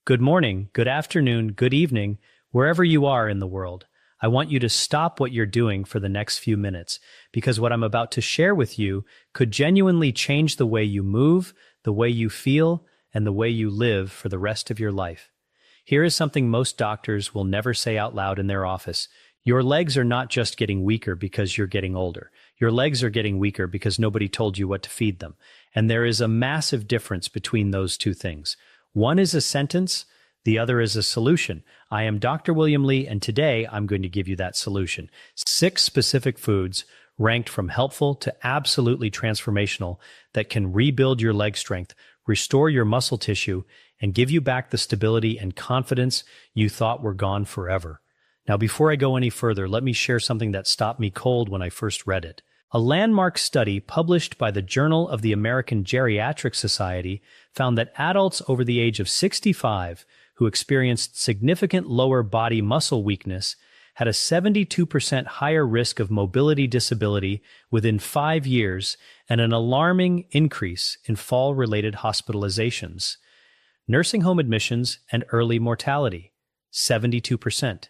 Good morning, good afternoon, good evening, wherever you are in the world. I want you to stop what you're doing for the next few minutes because what I'm about to share with you could genuinely change the way you move, the way you feel, and the way you live for the rest of your life. Here is something most doctors will never say out loud in their office. Your legs are not just getting weaker because you're getting older. Your legs are getting weaker because nobody told you what to feed them. And there is a massive difference between those two things. One is a sentence, the other is a solution. I am Dr. William Lee, and today I'm going to give you that solution. 6 specific foods ranked from helpful to absolutely transformational that can rebuild your leg strength, restore your muscle tissue, and give you back the stability and confidence you thought were gone forever. Now, before I go any further, let me share something that stopped me cold when I first read it. A landmark study published by the Journal of the American Geriatric Society found that adults over the age of 65 who experienced significant lower body muscle weakness had a 72% higher risk of mobility disability within 5 years and an alarming increase in fall-related hospitalizations, nursing home admissions, and early mortality. 72%.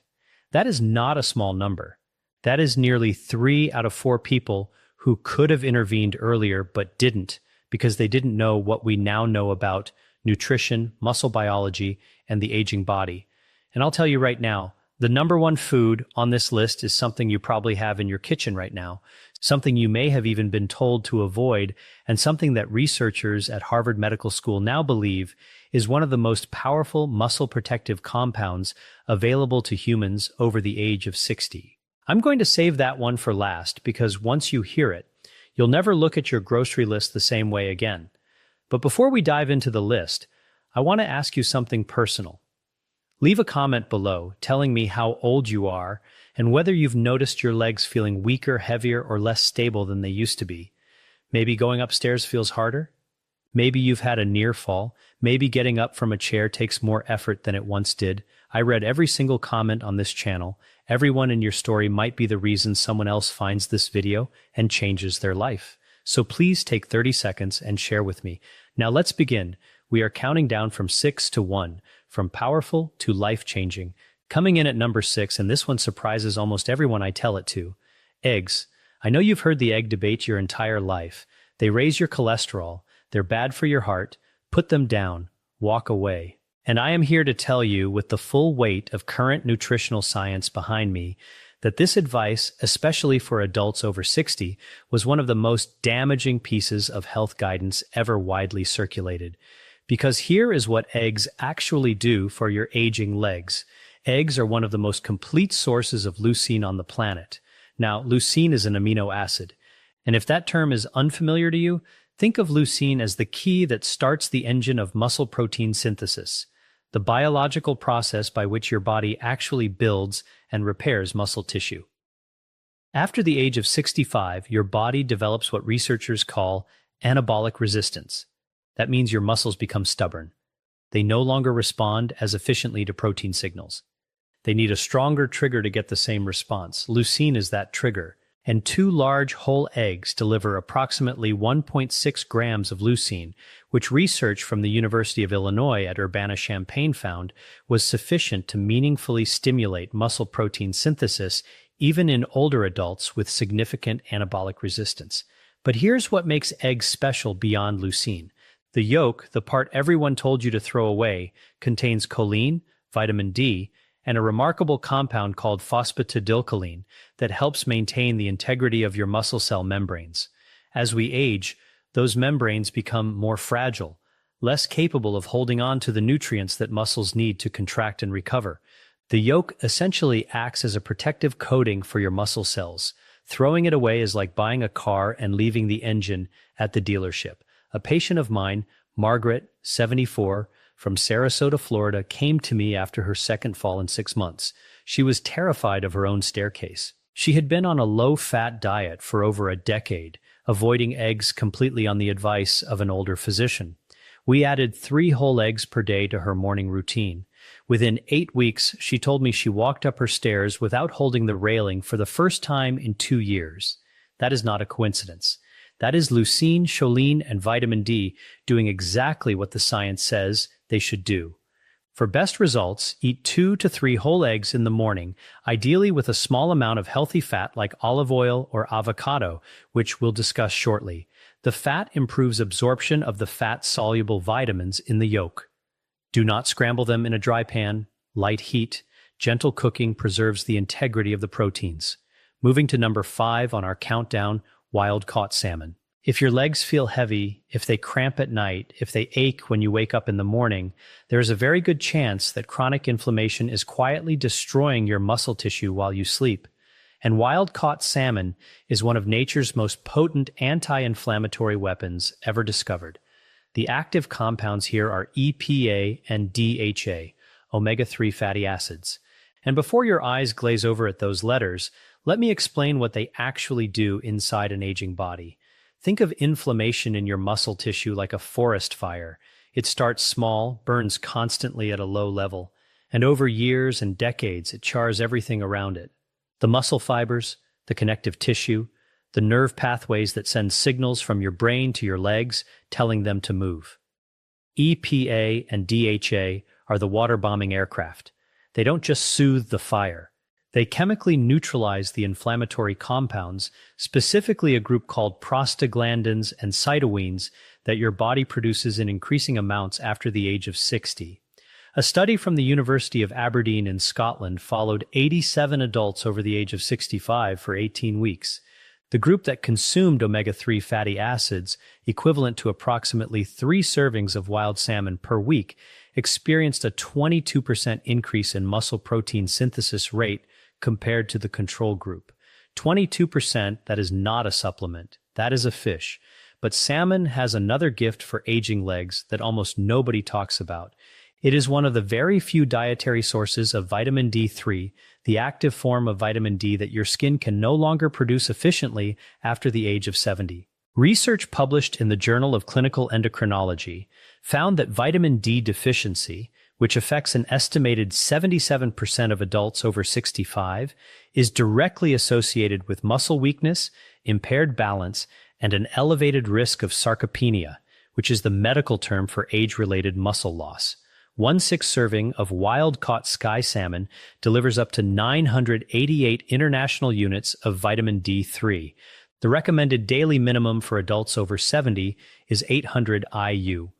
That is not a small number. That is nearly 3 out of 4 people who could have intervened earlier but didn't because they didn't know what we now know about nutrition, muscle biology, and the aging body. And I'll tell you right now, the number one food on this list is something you probably have in your kitchen right now, something you may have even been told to avoid, and something that researchers at Harvard Medical School now believe is one of the most powerful muscle protective compounds available to humans over the age of 60. I'm going to save that one for last because once you hear it, you'll never look at your grocery list the same way again. But before we dive into the list, I want to ask you something personal. Leave a comment below telling me how old you are and whether you've noticed your legs feeling weaker, heavier, or less stable than they used to be. Maybe going upstairs feels harder. Maybe you've had a near fall. Maybe getting up from a chair takes more effort than it once did. I read every single comment on this channel. Everyone in your story might be the reason someone else finds this video and changes their life. So please take 30 seconds and share with me. Now let's begin. We are counting down from 6 to 1, from powerful to life-changing. Coming in at number 6, and this one surprises almost everyone I tell it to. Eggs. I know you've heard the egg debate your entire life. They raise your cholesterol. They're bad for your heart. Put them down. Walk away. And I am here to tell you, with the full weight of current nutritional science behind me, that this advice, especially for adults over 60, was one of the most damaging pieces of health guidance ever widely circulated. Because here is what eggs actually do for your aging legs. Eggs are one of the most complete sources of leucine on the planet. Now, leucine is an amino acid. And if that term is unfamiliar to you, think of leucine as the key that starts the engine of muscle protein synthesis, the biological process by which your body actually builds and repairs muscle tissue. After the age of 65, your body develops what researchers call anabolic resistance. That means your muscles become stubborn. They no longer respond as efficiently to protein signals. They need a stronger trigger to get the same response. Leucine is that trigger. And 2 large whole eggs deliver approximately 1.6 grams of leucine, which research from the University of Illinois at Urbana-Champaign found was sufficient to meaningfully stimulate muscle protein synthesis even in older adults with significant anabolic resistance. But here's what makes eggs special beyond leucine. The yolk, the part everyone told you to throw away, contains choline, vitamin D, and a remarkable compound called phosphatidylcholine that helps maintain the integrity of your muscle cell membranes. As we age, those membranes become more fragile, less capable of holding on to the nutrients that muscles need to contract and recover. The yolk essentially acts as a protective coating for your muscle cells. Throwing it away is like buying a car and leaving the engine at the dealership. A patient of mine, Margaret, 74, from Sarasota, Florida, came to me after her second fall in 6 months. She was terrified of her own staircase. She had been on a low-fat diet for over a decade, avoiding eggs completely on the advice of an older physician. We added 3 whole eggs per day to her morning routine. Within 8 weeks, she told me she walked up her stairs without holding the railing for the first time in 2 years. That is not a coincidence. That is leucine, choline, and vitamin D doing exactly what the science says they should do. For best results, eat 2 to 3 whole eggs in the morning, ideally with a small amount of healthy fat like olive oil or avocado, which we'll discuss shortly. The fat improves absorption of the fat-soluble vitamins in the yolk. Do not scramble them in a dry pan. Light heat, gentle cooking preserves the integrity of the proteins. Moving to number 5 on our countdown, wild-caught salmon. If your legs feel heavy, if they cramp at night, if they ache when you wake up in the morning, there is a very good chance that chronic inflammation is quietly destroying your muscle tissue while you sleep. And wild-caught salmon is one of nature's most potent anti-inflammatory weapons ever discovered. The active compounds here are EPA and DHA, omega-3 fatty acids. And before your eyes glaze over at those letters, let me explain what they actually do inside an aging body. Think of inflammation in your muscle tissue like a forest fire. It starts small, burns constantly at a low level, and over years and decades it chars everything around it. The muscle fibers, the connective tissue, the nerve pathways that send signals from your brain to your legs telling them to move. EPA and DHA are the water-bombing aircraft. They don't just soothe the fire. They chemically neutralize the inflammatory compounds, specifically a group called prostaglandins and cytokines that your body produces in increasing amounts after the age of 60. A study from the University of Aberdeen in Scotland followed 87 adults over the age of 65 for 18 weeks. The group that consumed omega-3 fatty acids, equivalent to approximately 3 servings of wild salmon per week, experienced a 22% increase in muscle protein synthesis rate compared to the control group. 22%, that is not a supplement. That is a fish. But salmon has another gift for aging legs that almost nobody talks about. It is one of the very few dietary sources of vitamin D3, the active form of vitamin D that your skin can no longer produce efficiently after the age of 70. Research published in the Journal of Clinical Endocrinology found that vitamin D deficiency, which affects an estimated 77% of adults over 65, is directly associated with muscle weakness, impaired balance, and an elevated risk of sarcopenia, which is the medical term for age-related muscle loss. 1/6 serving of wild-caught sky salmon delivers up to 988 international units of vitamin D3. The recommended daily minimum for adults over 70 is 800 IU.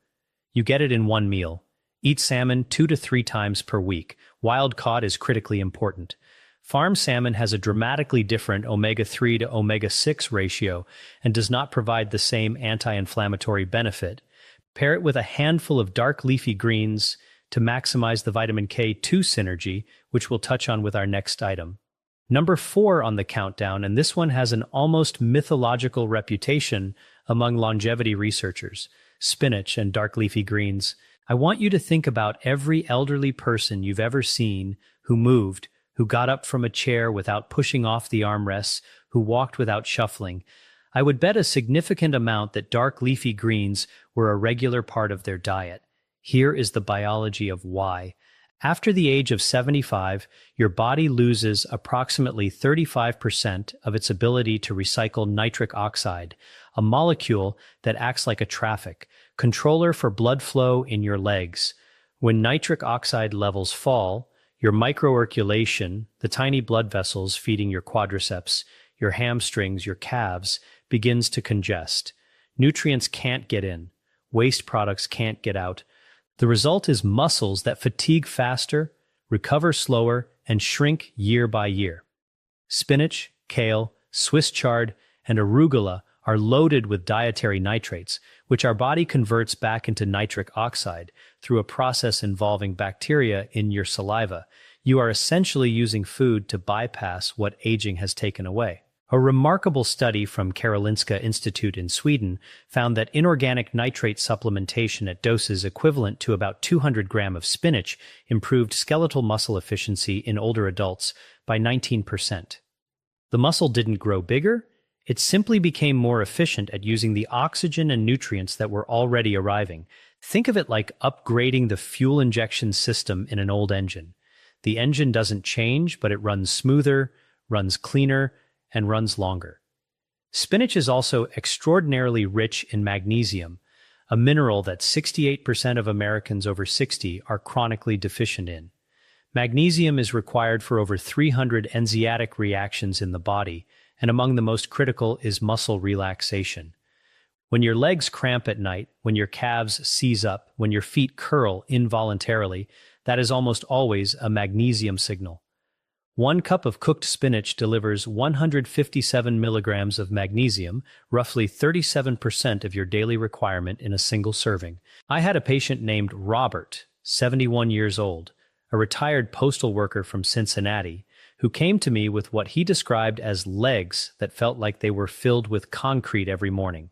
You get it in one meal. Eat salmon 2 to 3 times per week. Wild-caught is critically important. Farm salmon has a dramatically different omega-3 to omega-6 ratio and does not provide the same anti-inflammatory benefit. Pair it with a handful of dark leafy greens to maximize the vitamin K2 synergy, which we'll touch on with our next item. Number 4 on the countdown, and this one has an almost mythological reputation among longevity researchers: spinach and dark leafy greens. I want you to think about every elderly person you've ever seen who moved, who got up from a chair without pushing off the armrests, who walked without shuffling. I would bet a significant amount that dark leafy greens were a regular part of their diet. Here is the biology of why. After the age of 75, your body loses approximately 35% of its ability to recycle nitric oxide, a molecule that acts like a traffic controller for blood flow in your legs. When nitric oxide levels fall, your microarticulation, the tiny blood vessels feeding your quadriceps, your hamstrings, your calves, begins to congest. Nutrients can't get in. Waste products can't get out. The result is muscles that fatigue faster, recover slower, and shrink year by year. Spinach, kale, Swiss chard, and arugula are loaded with dietary nitrates, which our body converts back into nitric oxide through a process involving bacteria in your saliva. You are essentially using food to bypass what aging has taken away. A remarkable study from Karolinska Institute in Sweden found that inorganic nitrate supplementation at doses equivalent to about 200 grams of spinach improved skeletal muscle efficiency in older adults by 19%. The muscle didn't grow bigger, it simply became more efficient at using the oxygen and nutrients that were already arriving. Think of it like upgrading the fuel injection system in an old engine. The engine doesn't change, but it runs smoother, runs cleaner, and runs longer. Spinach is also extraordinarily rich in magnesium, a mineral that 68% of Americans over 60 are chronically deficient in. Magnesium is required for over 300 enzymatic reactions in the body, and among the most critical is muscle relaxation. When your legs cramp at night, when your calves seize up, when your feet curl involuntarily, that is almost always a magnesium signal. 1 cup of cooked spinach delivers 157 milligrams of magnesium, roughly 37% of your daily requirement in a single serving. I had a patient named Robert, 71 years old, a retired postal worker from Cincinnati, who came to me with what he described as legs that felt like they were filled with concrete every morning.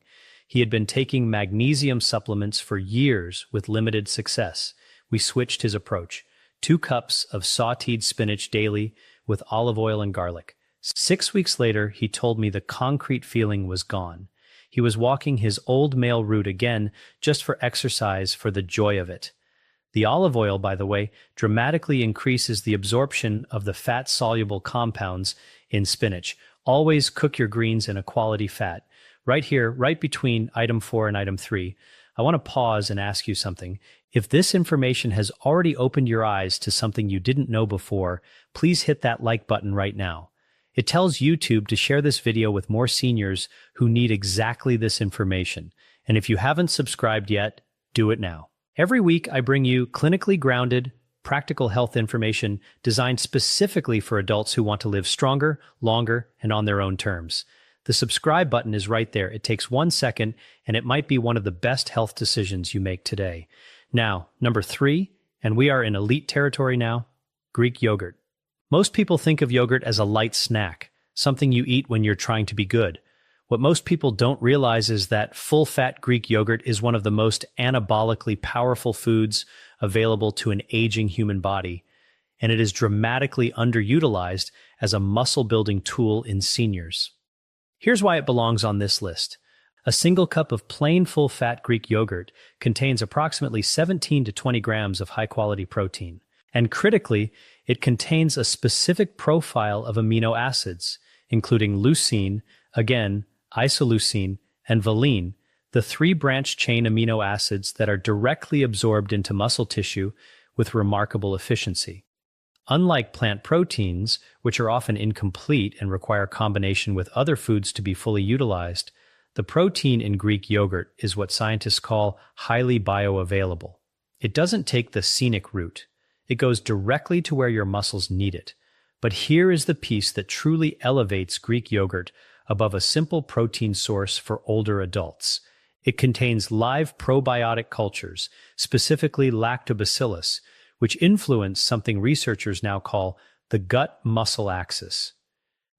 He had been taking magnesium supplements for years with limited success. We switched his approach. 2 cups of sautéed spinach daily with olive oil and garlic. 6 weeks later, he told me the concrete feeling was gone. He was walking his old male route again, just for exercise, for the joy of it. The olive oil, by the way, dramatically increases the absorption of the fat-soluble compounds in spinach. Always cook your greens in a quality fat. Right here, right between item 4 and item 3, I want to pause and ask you something. If this information has already opened your eyes to something you didn't know before, please hit that like button right now. It tells YouTube to share this video with more seniors who need exactly this information. And if you haven't subscribed yet, do it now. Every week, I bring you clinically grounded, practical health information designed specifically for adults who want to live stronger, longer, and on their own terms. The subscribe button is right there. It takes 1 second, and it might be one of the best health decisions you make today. Now, number 3, and we are in elite territory now, Greek yogurt. Most people think of yogurt as a light snack, something you eat when you're trying to be good. What most people don't realize is that full-fat Greek yogurt is one of the most anabolically powerful foods available to an aging human body, and it is dramatically underutilized as a muscle-building tool in seniors. Here's why it belongs on this list. A single cup of plain full-fat Greek yogurt contains approximately 17 to 20 grams of high-quality protein. And critically, it contains a specific profile of amino acids, including leucine, again, isoleucine, and valine, the 3 branch-chain amino acids that are directly absorbed into muscle tissue with remarkable efficiency. Unlike plant proteins, which are often incomplete and require combination with other foods to be fully utilized, the protein in Greek yogurt is what scientists call highly bioavailable. It doesn't take the scenic route. It goes directly to where your muscles need it. But here is the piece that truly elevates Greek yogurt above a simple protein source for older adults. It contains live probiotic cultures, specifically lactobacillus, which influence something researchers now call the gut-muscle axis.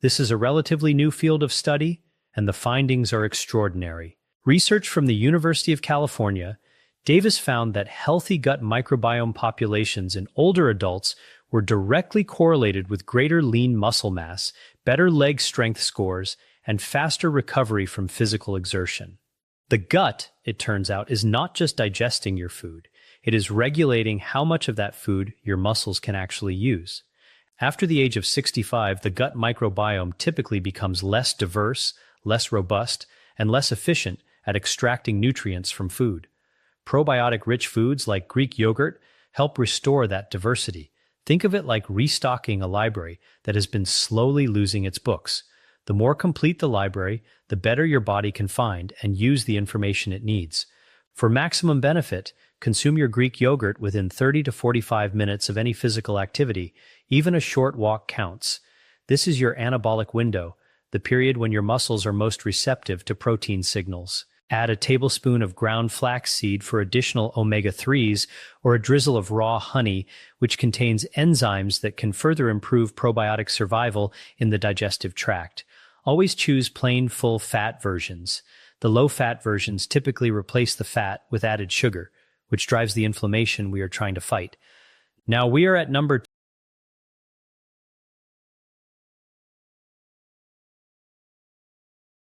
This is a relatively new field of study, and the findings are extraordinary. Research from the University of California, Davis found that healthy gut microbiome populations in older adults were directly correlated with greater lean muscle mass, better leg strength scores, and faster recovery from physical exertion. The gut, it turns out, is not just digesting your food. It is regulating how much of that food your muscles can actually use. After the age of 65, the gut microbiome typically becomes less diverse, less robust, and less efficient at extracting nutrients from food. Probiotic-rich foods like Greek yogurt help restore that diversity. Think of it like restocking a library that has been slowly losing its books. The more complete the library, the better your body can find and use the information it needs. For maximum benefit, consume your Greek yogurt within 30 to 45 minutes of any physical activity. Even a short walk counts. This is your anabolic window, the period when your muscles are most receptive to protein signals. Add a tablespoon of ground flaxseed for additional omega-3s or a drizzle of raw honey, which contains enzymes that can further improve probiotic survival in the digestive tract. Always choose plain full-fat versions. The low-fat versions typically replace the fat with added sugar, which drives the inflammation we are trying to fight. Now we are at number